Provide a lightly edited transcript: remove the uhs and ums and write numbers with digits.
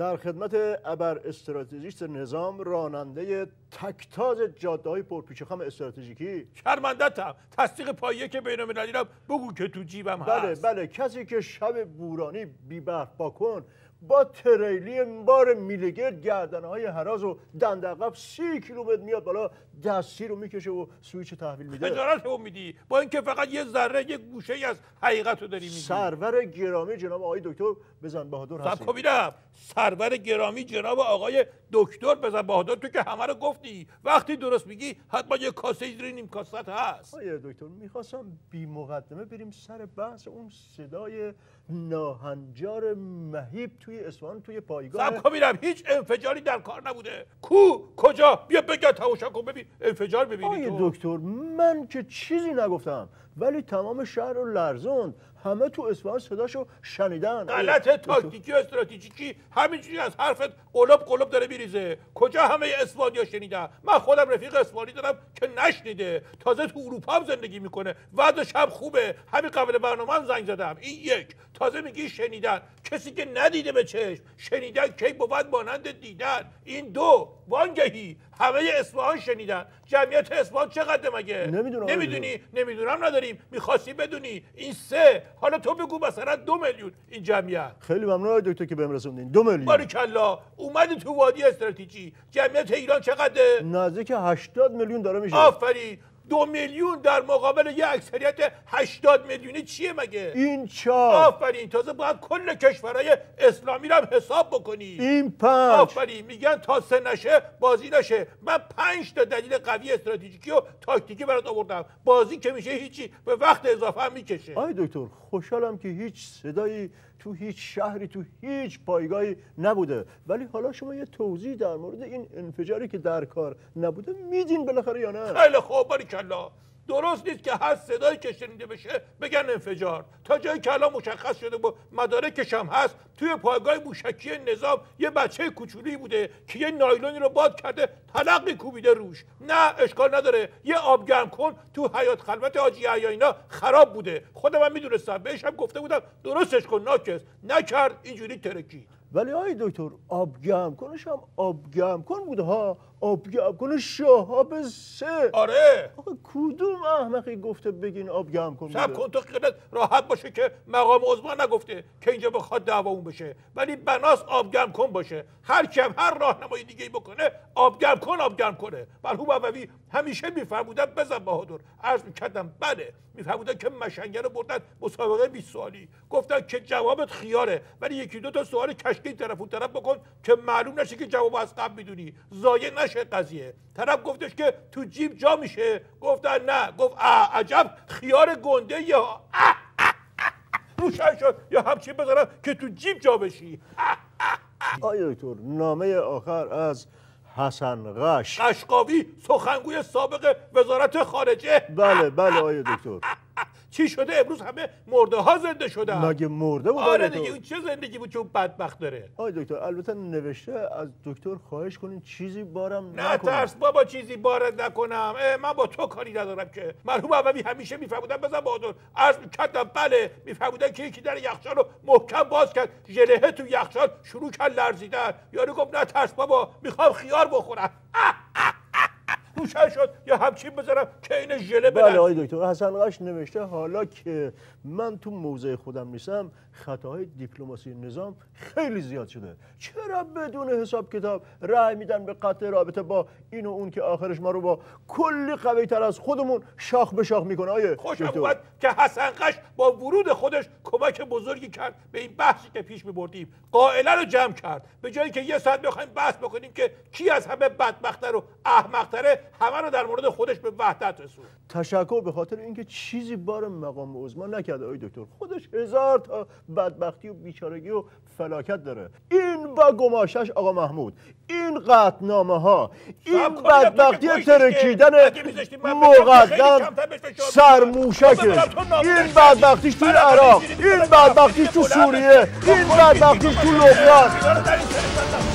در خدمت ابر استراتژیست نظام راننده تکتاز جاده‌های پرپیچ‌وخم استراتژیکی. شرمنده‌ام. تصدیق پایه که بین‌المللی را بگو که تو جیبم هست. بله کسی که شب بورانی بی‌برف باکن با تریلی بار میلگرد گردنهای هراز و دندقب 30 کیلومتر میاد بالا، دستی رو میکشه و سویچ تحویل میده. خجالت رو میدی با اینکه فقط یه ذره یه گوشه ای از حقیقت رو داری میگی. سرور گرامی جناب آقای دکتر بزن بهادر هستی. خب میرم. سرور گرامی جناب آقای دکتر بزن بهادر، تو که همه رو گفتی. وقتی درست میگی حتما یه کاسه زیر نیم کاست هست. آقای دکتر میخواستم بی مقدمه بریم سر بحث اون صدای ناهنجار مهیب توی اصفهان توی پایگاه. سب میرم. هیچ انفجاری در کار نبوده. کجا؟ بیا بگه تماشا کن ببین انفجار ببینی. آقای دکتر من که چیزی نگفتم، ولی تمام شهر رو لرزوند. همه تو اصفهان صداشو شنیدن. غلط تاکتیکی و استراتژیکی همینجوری از حرفت قلب داره میریزه. کجا همه اصفهانی‌ها شنیدن؟ من خودم رفیق اصفهانی دارم که نشنیده، تازه تو اروپا هم زندگی میکنه، وضعش هم خوبه. همین قبل برنامه هم زنگ زدم. این یک. تازه میگی شنیدن. کسی که ندیده به چشم، شنیدن کی بود مانند دیدن. این دو. وانگهی همه اصفهان شنیدن. جمعیت اصفهان چقدر مگه؟ نمیدونی؟ نمیدونم نداریم. میخواستی بدونی. این سه. حالا تو بگو مثلا 2 میلیون این جمعیت. خیلی ممنون آقای دکتر که بهم رسوندین. 2 میلیون. باریکلا. اومدی تو وادی استراتژی. جمعیت ایران چقدره؟ نزدیک 80 میلیون داره میشه. آفرین. 2 میلیون در مقابل یه اکثریت 80 میلیونی چیه مگه؟ این 4. آفرین. تازه باید کل کشورهای اسلامی رو هم حساب بکنی. این 5. آفرین. میگن تا 3 نشه بازی نشه. من 5 تا دلیل قوی استراتژیکی و تاکتیکی برات آوردم. بازی که میشه هیچی، به وقت اضافه هم میکشه. آقای دکتر خوشحالم که هیچ صدایی تو هیچ شهری تو هیچ پایگاهی نبوده، ولی حالا شما یه توضیح در مورد این انفجاری که در کار نبوده میدین بالاخره یا نه؟ خیلی خوب. باریکلا. درست نیست که هر صدایی که شنیده بشه بگن انفجار. تا جایی که الان مشخص شده و مدارکش هم هست، توی پایگاه موشکی نظام یه بچه کوچولی بوده که یه نایلونی رو باد کرده، تلقی کوبیده روش. نه اشکال نداره. یه آب گرم کن تو حیات خلوت حاجی یحیی اینا خراب بوده. خودم من میدونستم، بهش هم گفته بودم درستش کن، ناکس نکرد، اینجوری ترکی. ولی آقای دکتر آب گرم کنش هم آب گرم کن بوده ها. آب گرم کن شهاب 3. آره. آقا کدوم احمقی گفته بگین آب گرم کن بوده؟ سب کن تو خیالت راحت باشه که مقام عظما نگفته که اینجا بخواد دعوامون بشه، ولی بناس آب گرم کن باشه. هر کیم هر راهنمای دیگه‌ای بکنه آب گرم کنه. مرحوم عووی همیشه میفرمودن بزن بهادر. عرض میکردم بله، میفرمودن که مشنگه رو بردن مسابقه 20 سوالی، گفتن که جوابت خیاره، ولی یکی دو تا سوال کشکی طرف اون طرف بکن که معلوم نشه که جواب از قبل میدونی، ضایع نشه قضیه. طرف گفتش که تو جیب جا میشه، گفتن نه، گفت عجب خیار گنده یا روشن شد یا همچین بذارم که تو جیب جا بشی. آقای دکتر نامه آخر از حسن قشقاوی، سخنگوی سابق وزارت خارجه. بله آقای دکتر. چی شده امروز همه مرده ها زنده شدن؟ مگه مرده بود؟ آره دیگه. اون چه زندگی بود که اون بدبخت داره؟ آقای دکتر البته نوشته از دکتر خواهش کنین چیزی بارم نکنم. نه ترس بابا، چیزی بارت نکنم. من با تو کاری ندارم که. مرحوم عووی همیشه میفرمودن بزن بهادر. عرض میکردم بله، میفرمودن که یکی در یخچال رو محکم باز کرد، ژله تو یخچال شروع کرد لرزیدن. یارو گفت نه ترس بابا، میخوام خیار بخورم. روشن شد یا همچین بذارم که این ژله بلرزه. بله آقای دکتر حسن قش نوشته حالا که من تو موضع خودم نیستم، خطاهای دیپلماسی نظام خیلی زیاد شده. چرا بدون حساب کتاب رأی میدن به قطع رابطه با این و اون که آخرش ما رو با کلی قوی تر از خودمون شاخ به شاخ میکنه؟ آیه خوشم اومد که حسن قش با ورود خودش کمک بزرگی کرد به این بحثی که پیش میبردیم. قائله رو جمع کرد. به جایی که یه ساعت بخوایم بحث بکنیم که کی از همه بدبخت‌تر و احمق‌تره، همه رو در مورد خودش به وحدت رسوند. تشکر به خاطر اینکه چیزی بار مقام عظما نکرده. آقای دکتر خودش 1000 تا بدبختی و بیچارگی و فلاکت داره. این با گماشش آقا محمود، این قطعنامه ها، این بدبختی ترکیدن مقدم سرموشکش، این بدبختیش توی عراق، این بدبختیش تو سوریه، این بدبختیش تو لبنان.